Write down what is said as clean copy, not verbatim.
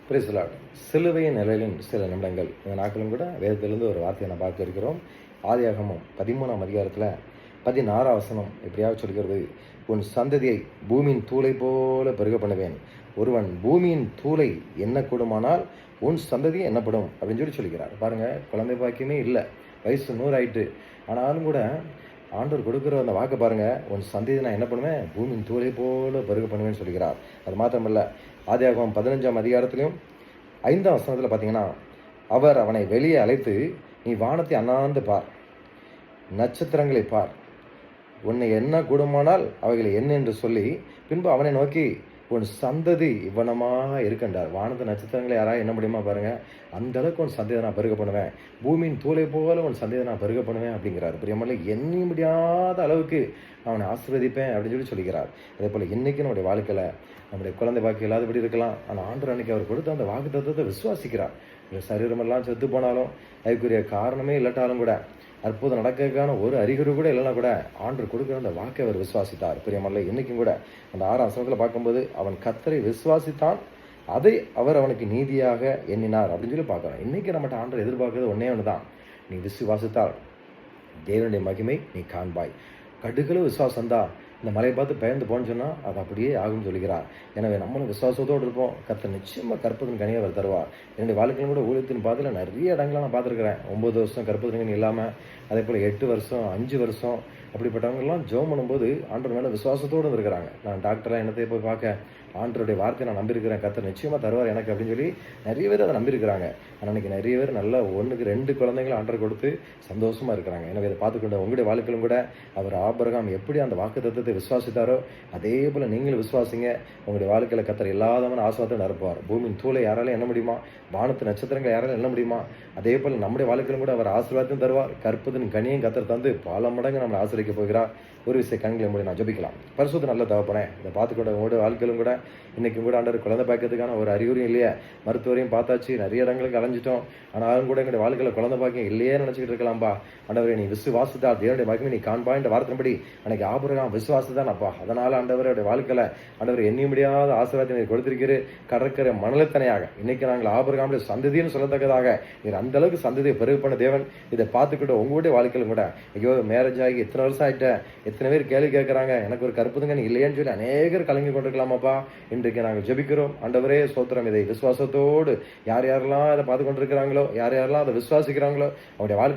Praise the Lord. சிலுவையின் நிழலின் சில நிமிடங்கள் இந்த நாட்களும் கூட வேதத்திலிருந்து ஒரு வார்த்தையை நான் பார்க்க இருக்கிறோம். ஆதியாகமம் 13ஆம் அதிகாரத்தில் 16ஆம் வசனம் எப்படியாவது சொல்கிறது, உன் சந்ததியை பூமியின் தூளை போல பெருக பண்ணுவேன். ஒருவன் பூமியின் தூளை எண்ணக்கூடுமானால் உன் சந்ததி என்னப்படும் அப்படின்னு சொல்லிக்கிறார். பாருங்க, குழந்தை பாக்கியமே இல்லை, வயசு 100 ஆயிட்டு. ஆனாலும் கூட ஆண்டவர் கொடுக்குற அந்த வாக்கு பாருங்க, உன் சந்ததி நான் என்ன பண்ணுவேன், பூமியின் தூளை போல பெருக பண்ணுவேன்னு சொல்கிறார். அது மாத்திரமல்ல, ஆதியாகமம் 15ஆம் அதிகாரத்திலையும் 5ஆம் வசனத்தில் பார்த்தீங்கன்னா, அவர் அவனை வெளியே அழைத்து, நீ வானத்தை அண்ணாந்து பார், நட்சத்திரங்களை பார், உன்னை என்ன கூடுமானால் அவைகளை என்ன என்று சொல்லி, பின்பு அவனை நோக்கி உன் சந்ததி இவ்வனமாக இருக்கின்றார். வானத்து நட்சத்திரங்களை யாராவது என்ன முடியுமா பாருங்க, அந்த அளவுக்கு உன் சந்ததியை நான் பெருக பண்ணுவேன், பூமியின் தூளை போல உன் சந்ததியை நான் பெருக பண்ணுவேன் அப்படிங்கிறார். பிரியமல்ல, எண்ணி முடியாத அளவுக்கு அவனை ஆசீர்வதிப்பேன் அப்படின்னு சொல்லிக்கிறார். அதே போல் இன்னைக்கு நம்முடைய வாழ்க்கையில் நம்முடைய குழந்தை பாக்கி இல்லாதபடி இருக்கலாம், ஆனால் ஆண்டவர் அன்னைக்கு அவர் கொடுத்த அந்த வாக்கு தத்துவத்தை விசுவாசிக்கிறார். இல்லை சரீரமெல்லாம் செத்து போனாலும், அதுக்குரிய காரணமே இல்லாட்டாலும் கூட, அற்புதம் நடக்கிறதுக்கான ஒரு அறிகுறி கூட இல்லைன்னா கூட ஆண்டவர் கொடுக்குற அந்த வாக்கை அவர் விசுவாசித்தார். பிரியமல்ல, இன்னைக்கும் கூட அந்த 6ஆம் வசனத்தில் பார்க்கும்போது, அவன் கர்த்தரை விசுவாசித்தான், அதை அவர் அவனுக்கு நீதியாக எண்ணினார் அப்படின்னு சொல்லி பார்க்குறோம். இன்னைக்கு நம்மகிட்ட ஆண்டவர் எதிர்பார்க்கறது ஒன்னே ஒன்று தான், நீ விசுவாசித்தால் தேவனுடைய மகிமை நீ காண்பாய். கடுகளவு விசுவாசம் தான் இந்த மலையை பார்த்து பயந்து போன்னு சொன்னால் அது அப்படியே ஆகும்னு சொல்கிறார். எனவே நம்மளும் விசுவாசத்தோடு இருப்போம். கர்த்தர் நிச்சயமாக கற்பத்தின் கனியை அவர் தருவார். என்னுடைய வாழ்க்கையிலும் கூட ஊழியத்தின் பாதையில் நிறைய இடங்களை நான் பார்த்துருக்கிறேன். 9 வருஷம் கற்பத்தின் கனி இல்லாமல், அதே போல் 8 வருஷம் 5 வருஷம் அப்படிப்பட்டவங்கெல்லாம் ஜெபம் பண்ணும்போது ஆண்டவர் மேலே விசுவாசத்தோடு இருக்கிறாங்க. நான் டாக்டராக என்னத்தை போய் பார்க்க, ஆண்டருடைய வார்த்தையை நான் நம்பியிருக்கிறேன், கர்த்தர் நிச்சயமாக தருவார் எனக்கு அப்படின்னு சொல்லி நிறைய பேர் அதை நம்பியிருக்கிறாங்க. ஆனால் அன்றைக்கி நிறைய பேர் நல்ல 1க்கு 2 குழந்தைங்களை ஆண்டர் கொடுத்து சந்தோஷமாக இருக்கிறாங்க. எனவே இதை பார்த்துக்கொண்டு உங்களுடைய வாழ்க்கையிலும் கூட அவர் ஆபிரகாம் எப்படி அந்த வாக்கு தத்துவத்தை விசுவாசித்தாரோ அதே போல் நீங்களும் விசுவாசிங்க. உங்களுடைய வாழ்க்கையில் கர்த்தர் இல்லாதவன் ஆசீர்வாதத்தை நிரப்புவார். பூமியின் தூளை யாராலும் எண்ண முடியுமா, வானத்து நட்சத்திரங்கள் யாராலும் எண்ண முடியுமா, அதே போல் நம்முடைய வாழ்க்கையிலும் கூட அவர் ஆசீர்வாதத்தையும் தருவார். கற்பத்தின் கனியையும் கர்த்தர் தந்து பல மடங்கு நம்மளை ஆசீர்வதிக்க போகிறார். ஒரு விஷயம் கண்களை மூடி நான் ஜெபிக்கலாம். பரிசுத்த நல்ல தகப்பனே, இதை பார்த்துக்கொண்டு உங்களுடைய வாழ்க்கையிலும் கூட இன்றைக்கும் கூட ஆண்டவர் குழந்தை பாக்கியத்துக்கான ஒரு அறிகுறியும் இல்லையே, மருத்துவரையும் பார்த்தாச்சு, நிறைய இடங்களுக்கு அலைஞ்சிட்டோம், ஆனாலும் கூட எங்களுடைய வாழ்க்கையில் குழந்தை பாக்கியம் இல்லையே நினச்சிக்கிட்டு இருக்கலாம்பா. ஆண்டவரே, நீ விசுவாசித்தால் தேவனுடைய மகிமை நீ காண்பா என்ற வார்த்தையின்படி அன்னைக்கு ஆபிரகாம் விசுவாசத்தான் அப்பா. அதனால் ஆண்டவருடைய வாழ்க்கையில் ஆண்டவர் எண்ணி முடியாத ஆசீர்வாதத்தை நீர் கொடுத்திருக்கிற கடற்கரை மணலத்தனையாக இன்னைக்கு நாங்கள் ஆபிரகாமுடைய சந்ததின்னு சொல்லத்தக்கதாக நீர் அந்த அளவுக்கு சந்ததியை பெருகு பண்ண தேவன். இதை பார்த்துக்கிட்டு உங்களுடைய வாழ்க்கையிலும் கூட, ஐயோ மேரேஜ் ஆகி எத்தனை வருஷம் ஆகிட்டேன், எத்தனை பேர் கேள்வி கேட்குறாங்க, எனக்கு ஒரு கற்புதுங்க நீ இல்லையேன்னு சொல்லி அநேகர் கலங்கி கொண்டிருக்கலாமாப்பா. இன்றைக்கு நாங்கள் ஜெபிக்கிறோம். ஆண்டவரே ஸ்தோத்திரம். இதை விசுவாசத்தோடு யார் யாரெல்லாம் இதை பார்த்து கொண்டிருக்கிறாங்களோ, யார் யாரெல்லாம் அதை விசுவாசிக்கிறாங்களோ, அவருடைய வாழ்க்கை